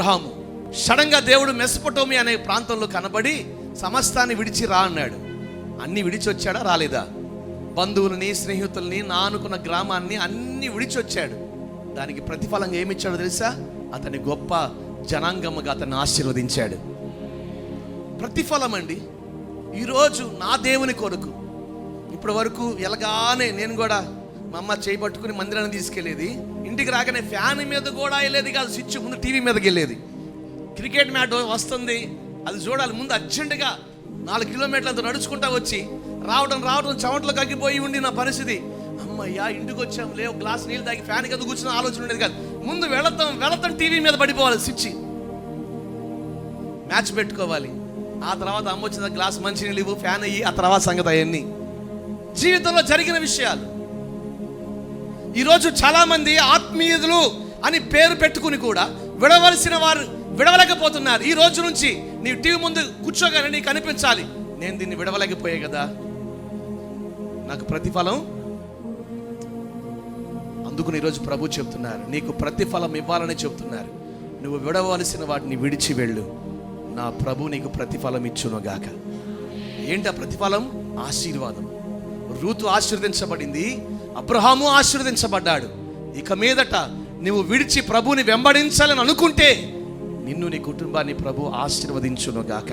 అబ్రహాము. సడన్గా దేవుడు మెసొపొటేమియా అనే ప్రాంతంలో కనబడి సమస్తాన్ని విడిచి రా అన్నాడు. అన్ని విడిచి వచ్చాడా? రాలేదా? బంధువులని, స్నేహితుల్ని, నా అనుకున్న గ్రామాన్ని అన్ని విడిచి వచ్చాడు. దానికి ప్రతిఫలంగా ఏమిచ్చాడో తెలుసా? అతని గొప్ప జనాంగముగా అతన్ని ఆశీర్వదించాడు. ప్రతిఫలం అండి. ఈరోజు నా దేవుని కొరకు ఇప్పటి వరకు ఎలాగానే నేను కూడా మా అమ్మ చేయి పట్టుకుని మందిరాన్ని తీసుకెళ్ళేది. ఇంటికి రాగానే ఫ్యాన్ మీద కూడా వెళ్ళేది కాదు, స్విచ్ ముందు టీవీ మీదకి వెళ్ళేది. క్రికెట్ మ్యాచ్ వస్తుంది, అది చూడాలి ముందు అర్జెంటుగా 4 కిలోమీటర్లతో నడుచుకుంటా వచ్చి రావడం చెమటలో కగ్గిపోయి ఉండి నా పరిస్థితి. అమ్మయ్యా ఇంటికి వచ్చాం, లేవు గ్లాస్ నీళ్ళు తాగి ఫ్యాన్ కింద కూర్చున్న ఆలోచన ఉండేది కాదు. ముందు వెళతాం టీవీ మీద పడిపోవాలి స్విచ్, మ్యాచ్ పెట్టుకోవాలి. ఆ తర్వాత అమ్మ వచ్చిన గ్లాస్ మంచినీళ్ళు ఇవ్వు, ఫ్యాన్ అయ్యి, ఆ తర్వాత సంగతి అవన్నీ జీవితంలో జరిగిన విషయాలు. ఈరోజు చాలామంది ఆత్మీయులు అని పేరు పెట్టుకుని కూడా విడవలసిన వారు విడవలేకపోతున్నారు. ఈ రోజు నుంచి నీ టీవీ ముందు కూర్చోగానే నీకు అనిపించాలి, నేను దీన్ని విడవలేకపోయే కదా, నాకు ప్రతిఫలం. అందుకు ఈరోజు ప్రభు చెప్తున్నారు, నీకు ప్రతిఫలం ఇవ్వాలని చెప్తున్నారు. నువ్వు విడవలసిన వాటిని విడిచి వెళ్ళు, నా ప్రభు నీకు ప్రతిఫలం ఇచ్చునుగాక. ఏంటి ఆ ప్రతిఫలం? ఆశీర్వాదం. రూతు ఆశీర్వదించబడింది, అబ్రహాము ఆశీర్వదించబడ్డాడు. ఇక మీదట నువ్వు విడిచి ప్రభుని వెంబడించాలని అనుకుంటే నిన్ను, నీ కుటుంబాన్ని ప్రభు ఆశీర్వదించునుగాక.